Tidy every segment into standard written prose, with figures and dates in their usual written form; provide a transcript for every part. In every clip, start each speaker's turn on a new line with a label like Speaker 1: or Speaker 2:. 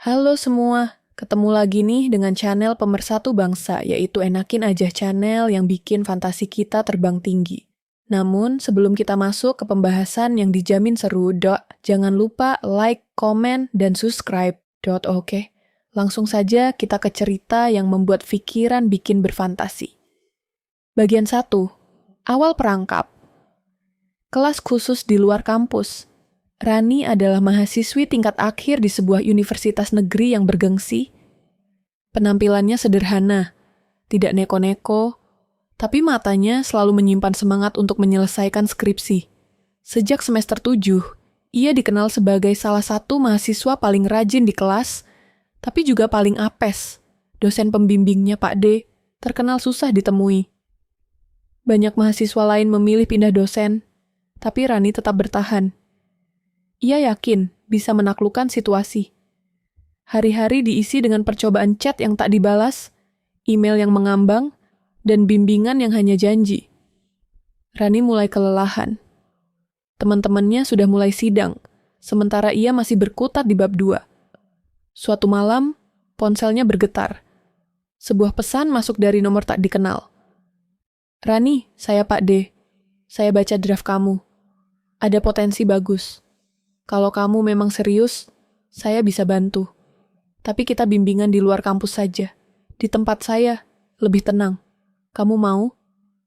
Speaker 1: Halo semua, ketemu lagi nih dengan channel Pemersatu Bangsa, yaitu Enakin Aja Channel yang bikin fantasi kita terbang tinggi. Namun, sebelum kita masuk ke pembahasan yang dijamin seru, jangan lupa like, komen, dan subscribe. Oke. Langsung saja kita ke cerita yang membuat pikiran bikin berfantasi. Bagian 1. Awal perangkap. Kelas khusus di luar kampus. Rani adalah mahasiswi tingkat akhir di sebuah universitas negeri yang bergengsi. Penampilannya sederhana, tidak neko-neko, tapi matanya selalu menyimpan semangat untuk menyelesaikan skripsi. Sejak semester 7, ia dikenal sebagai salah satu mahasiswa paling rajin di kelas, tapi juga paling apes. Dosen pembimbingnya Pak D terkenal susah ditemui. Banyak mahasiswa lain memilih pindah dosen, tapi Rani tetap bertahan. Ia yakin bisa menaklukkan situasi. Hari-hari diisi dengan percobaan chat yang tak dibalas, email yang mengambang, dan bimbingan yang hanya janji. Rani mulai kelelahan. Teman-temannya sudah mulai sidang, sementara ia masih berkutat di bab 2. Suatu malam, ponselnya bergetar. Sebuah pesan masuk dari nomor tak dikenal. "Rani, saya Pak D. Saya baca draft kamu. Ada potensi bagus. Kalau kamu memang serius, saya bisa bantu. Tapi kita bimbingan di luar kampus saja. Di tempat saya, lebih tenang. Kamu mau?"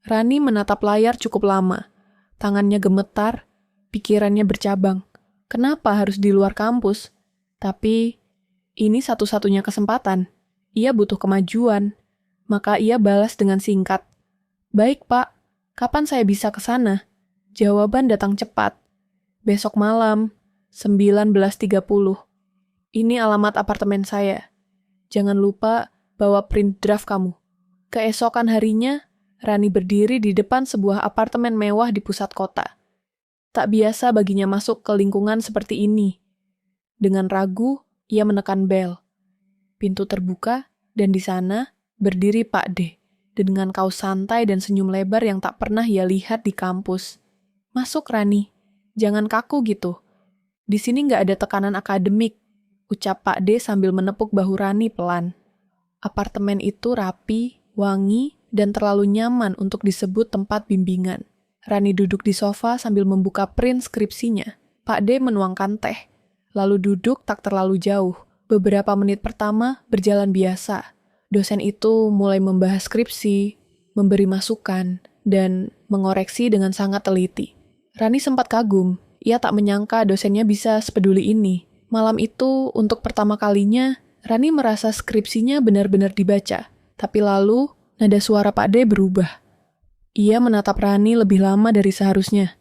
Speaker 1: Rani menatap layar cukup lama. Tangannya gemetar, pikirannya bercabang. Kenapa harus di luar kampus? Tapi, ini satu-satunya kesempatan. Ia butuh kemajuan. Maka ia balas dengan singkat. "Baik, Pak. Kapan saya bisa ke sana?" Jawaban datang cepat. "Besok malam, 19.30. Ini alamat apartemen saya. Jangan lupa bawa print draft kamu." Keesokan harinya, Rani berdiri di depan sebuah apartemen mewah di pusat kota. Tak biasa baginya masuk ke lingkungan seperti ini. Dengan ragu, ia menekan bel. Pintu terbuka, dan di sana berdiri Pak D, dengan kaus santai dan senyum lebar yang tak pernah ia lihat di kampus. "Masuk, Rani. Jangan kaku gitu. Di sini nggak ada tekanan akademik," ucap Pak D sambil menepuk bahu Rani pelan. Apartemen itu rapi, wangi, dan terlalu nyaman untuk disebut tempat bimbingan. Rani duduk di sofa sambil membuka print skripsinya. Pak D menuangkan teh, lalu duduk tak terlalu jauh. Beberapa menit pertama berjalan biasa. Dosen itu mulai membahas skripsi, memberi masukan, dan mengoreksi dengan sangat teliti. Rani sempat kagum. Ia tak menyangka dosennya bisa sepeduli ini. Malam itu, untuk pertama kalinya, Rani merasa skripsinya benar-benar dibaca. Tapi lalu, nada suara Pak D berubah. Ia menatap Rani lebih lama dari seharusnya.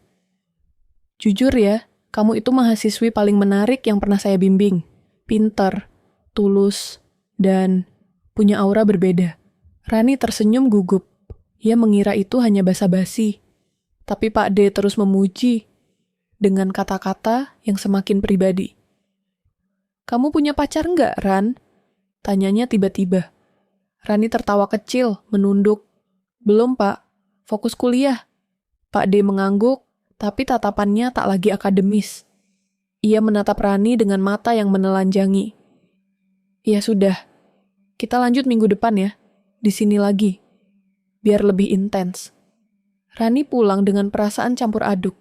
Speaker 1: "Jujur ya, kamu itu mahasiswi paling menarik yang pernah saya bimbing. Pinter, tulus, dan punya aura berbeda." Rani tersenyum gugup. Ia mengira itu hanya basa-basi. Tapi Pak D terus memuji dengan kata-kata yang semakin pribadi. "Kamu punya pacar nggak, Ran?" tanyanya tiba-tiba. Rani tertawa kecil, menunduk. "Belum, Pak. Fokus kuliah." Pak D mengangguk, tapi tatapannya tak lagi akademis. Ia menatap Rani dengan mata yang menelanjangi. "Ya sudah, kita lanjut minggu depan ya. Di sini lagi. Biar lebih intens." Rani pulang dengan perasaan campur aduk.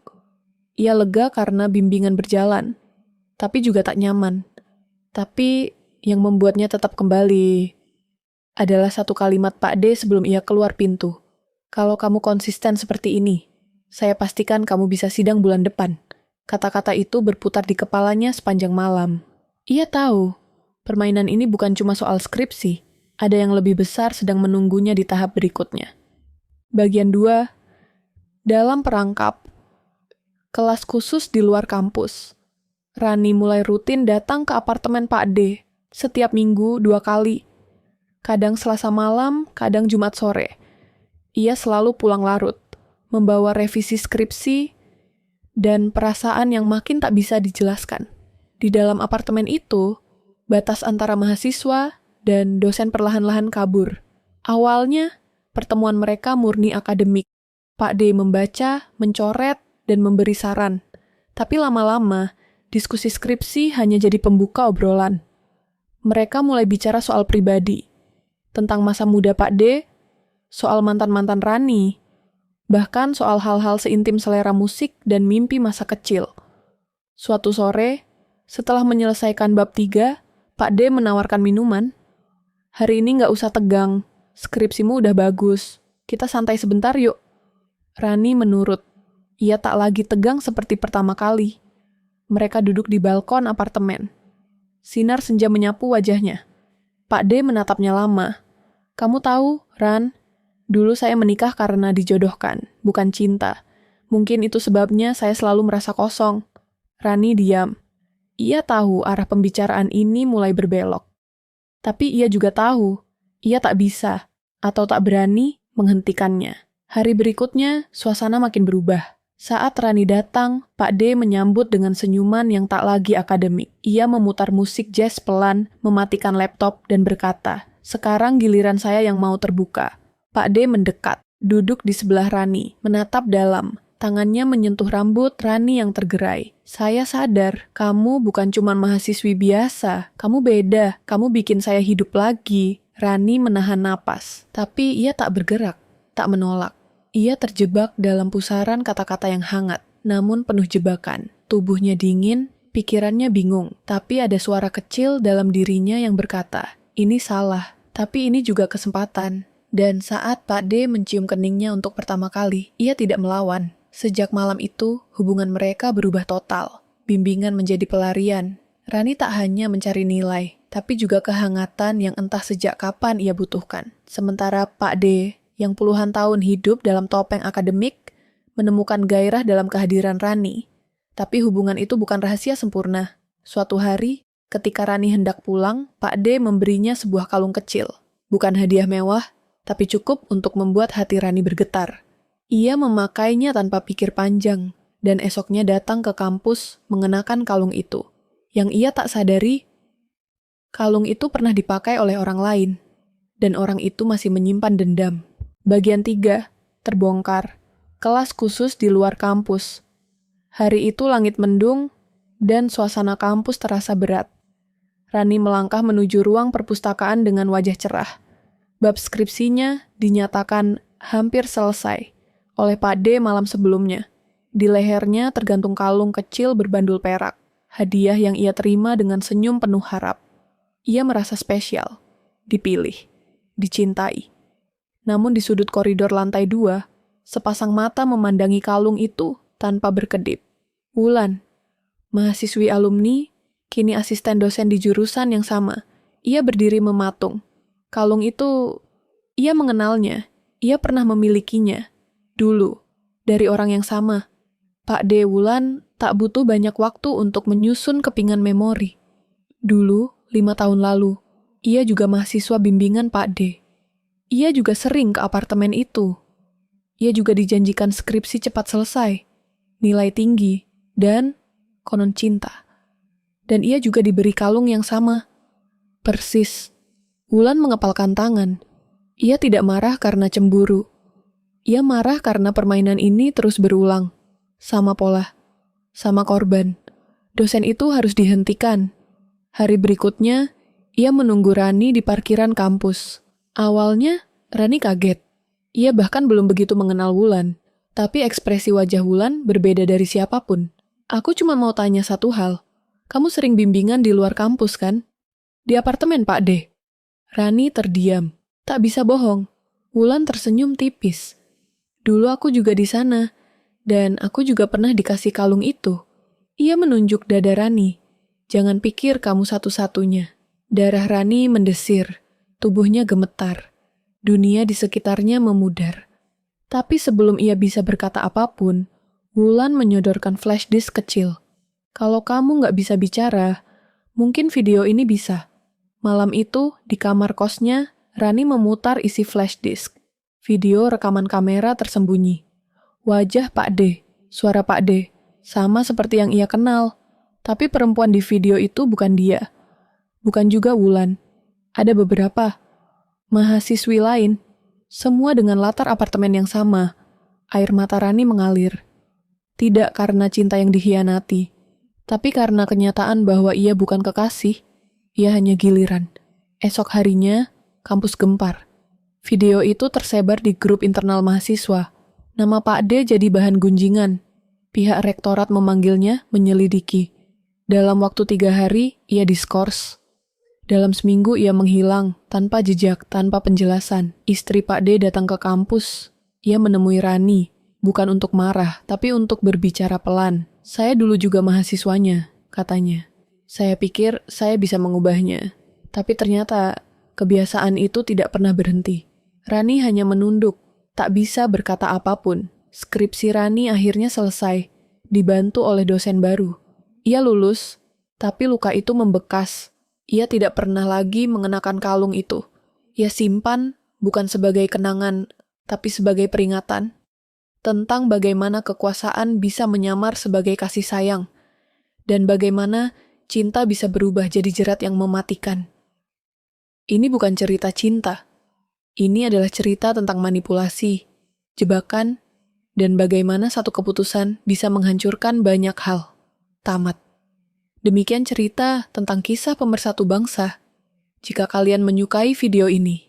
Speaker 1: Ia lega karena bimbingan berjalan, tapi juga tak nyaman. Tapi yang membuatnya tetap kembali adalah satu kalimat Pak D sebelum ia keluar pintu. "Kalau kamu konsisten seperti ini, saya pastikan kamu bisa sidang bulan depan." Kata-kata itu berputar di kepalanya sepanjang malam. Ia tahu, permainan ini bukan cuma soal skripsi, ada yang lebih besar sedang menunggunya di tahap berikutnya. Bagian 2. Dalam perangkap. Kelas khusus di luar kampus. Rani mulai rutin datang ke apartemen Pak D, setiap minggu 2 kali. Kadang Selasa malam, kadang Jumat sore. Ia selalu pulang larut, membawa revisi skripsi, dan perasaan yang makin tak bisa dijelaskan. Di dalam apartemen itu, batas antara mahasiswa dan dosen perlahan-lahan kabur. Awalnya, pertemuan mereka murni akademik. Pak D membaca, mencoret, dan memberi saran. Tapi lama-lama, diskusi skripsi hanya jadi pembuka obrolan. Mereka mulai bicara soal pribadi, tentang masa muda Pak D, soal mantan-mantan Rani, bahkan soal hal-hal seintim selera musik dan mimpi masa kecil. Suatu sore, setelah menyelesaikan bab 3, Pak D menawarkan minuman. Hari ini nggak usah tegang, skripsimu udah bagus, kita santai sebentar yuk. Rani menurut, ia tak lagi tegang seperti pertama kali. Mereka duduk di balkon apartemen. Sinar senja menyapu wajahnya. Pak D menatapnya lama. Kamu tahu, Ran, dulu saya menikah karena dijodohkan, bukan cinta. Mungkin itu sebabnya saya selalu merasa kosong. Rani diam. Ia tahu arah pembicaraan ini mulai berbelok. Tapi ia juga tahu, ia tak bisa atau tak berani menghentikannya. Hari berikutnya, suasana makin berubah. Saat Rani datang, Pak D menyambut dengan senyuman yang tak lagi akademik. Ia memutar musik jazz pelan, mematikan laptop, dan berkata, sekarang giliran saya yang mau terbuka. Pak D mendekat, duduk di sebelah Rani, menatap dalam. Tangannya menyentuh rambut Rani yang tergerai. Saya sadar, kamu bukan cuma mahasiswi biasa. Kamu beda, kamu bikin saya hidup lagi. Rani menahan napas, tapi ia tak bergerak, tak menolak. Ia terjebak dalam pusaran kata-kata yang hangat, namun penuh jebakan. Tubuhnya dingin, pikirannya bingung, tapi ada suara kecil dalam dirinya yang berkata, ini salah, tapi ini juga kesempatan. Dan saat Pak D mencium keningnya untuk pertama kali, ia tidak melawan. Sejak malam itu, hubungan mereka berubah total. Bimbingan menjadi pelarian. Rani tak hanya mencari nilai, tapi juga kehangatan yang entah sejak kapan ia butuhkan. Sementara Pak D yang puluhan tahun hidup dalam topeng akademik, menemukan gairah dalam kehadiran Rani. Tapi hubungan itu bukan rahasia sempurna. Suatu hari, ketika Rani hendak pulang, Pak D memberinya sebuah kalung kecil. Bukan hadiah mewah, tapi cukup untuk membuat hati Rani bergetar. Ia memakainya tanpa pikir panjang, dan esoknya datang ke kampus mengenakan kalung itu. Yang ia tak sadari, kalung itu pernah dipakai oleh orang lain, dan orang itu masih menyimpan dendam. Bagian 3, terbongkar. Kelas khusus di luar kampus. Hari itu langit mendung, dan suasana kampus terasa berat. Rani melangkah menuju ruang perpustakaan dengan wajah cerah. Bab skripsinya dinyatakan hampir selesai oleh Pak D malam sebelumnya. Di lehernya tergantung kalung kecil berbandul perak, hadiah yang ia terima dengan senyum penuh harap. Ia merasa spesial, dipilih, dicintai. Namun di sudut koridor lantai 2, sepasang mata memandangi kalung itu tanpa berkedip. Wulan, mahasiswi alumni, kini asisten dosen di jurusan yang sama. Ia berdiri mematung. Kalung itu, ia mengenalnya, ia pernah memilikinya. Dulu, dari orang yang sama. Pak D. Wulan tak butuh banyak waktu untuk menyusun kepingan memori. Dulu, 5 tahun lalu, ia juga mahasiswa bimbingan Pak D. Ia juga sering ke apartemen itu. Ia juga dijanjikan skripsi cepat selesai, nilai tinggi, dan konon cinta. Dan ia juga diberi kalung yang sama. Persis. Wulan mengepalkan tangan. Ia tidak marah karena cemburu. Ia marah karena permainan ini terus berulang. Sama pola. Sama korban. Dosen itu harus dihentikan. Hari berikutnya, ia menunggu Rani di parkiran kampus. Awalnya, Rani kaget. Ia bahkan belum begitu mengenal Wulan. Tapi ekspresi wajah Wulan berbeda dari siapapun. Aku cuma mau tanya satu hal. Kamu sering bimbingan di luar kampus, kan? Di apartemen, Pak D. Rani terdiam. Tak bisa bohong. Wulan tersenyum tipis. Dulu aku juga di sana. Dan aku juga pernah dikasih kalung itu. Ia menunjuk dada Rani. Jangan pikir kamu satu-satunya. Darah Rani mendesir. Tubuhnya gemetar. Dunia di sekitarnya memudar. Tapi sebelum ia bisa berkata apapun, Wulan menyodorkan flash disk kecil. Kalau kamu nggak bisa bicara, mungkin video ini bisa. Malam itu, di kamar kosnya, Rani memutar isi flash disk. Video rekaman kamera tersembunyi. Wajah Pak D, suara Pak D, sama seperti yang ia kenal. Tapi perempuan di video itu bukan dia. Bukan juga Wulan. Ada beberapa mahasiswi lain, semua dengan latar apartemen yang sama. Air mata Rani mengalir. Tidak karena cinta yang dikhianati, tapi karena kenyataan bahwa ia bukan kekasih. Ia hanya giliran. Esok harinya, kampus gempar. Video itu tersebar di grup internal mahasiswa. Nama Pak D jadi bahan gunjingan. Pihak rektorat memanggilnya menyelidiki. Dalam waktu 3 hari, ia diskors. Dalam seminggu ia menghilang, tanpa jejak, tanpa penjelasan. Istri Pak D datang ke kampus. Ia menemui Rani, bukan untuk marah, tapi untuk berbicara pelan. Saya dulu juga mahasiswanya, katanya. Saya pikir saya bisa mengubahnya. Tapi ternyata kebiasaan itu tidak pernah berhenti. Rani hanya menunduk, tak bisa berkata apapun. Skripsi Rani akhirnya selesai, dibantu oleh dosen baru. Ia lulus, tapi luka itu membekas. Ia tidak pernah lagi mengenakan kalung itu. Ia simpan bukan sebagai kenangan, tapi sebagai peringatan tentang bagaimana kekuasaan bisa menyamar sebagai kasih sayang, dan bagaimana cinta bisa berubah jadi jerat yang mematikan. Ini bukan cerita cinta. Ini adalah cerita tentang manipulasi, jebakan, dan bagaimana satu keputusan bisa menghancurkan banyak hal. Tamat. Demikian cerita tentang kisah pemersatu bangsa. Jika kalian menyukai video ini,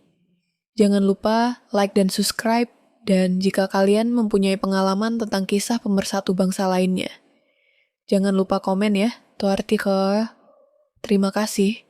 Speaker 1: jangan lupa like dan subscribe. Dan jika kalian mempunyai pengalaman tentang kisah pemersatu bangsa lainnya, jangan lupa komen ya, tuh artikel. Terima kasih.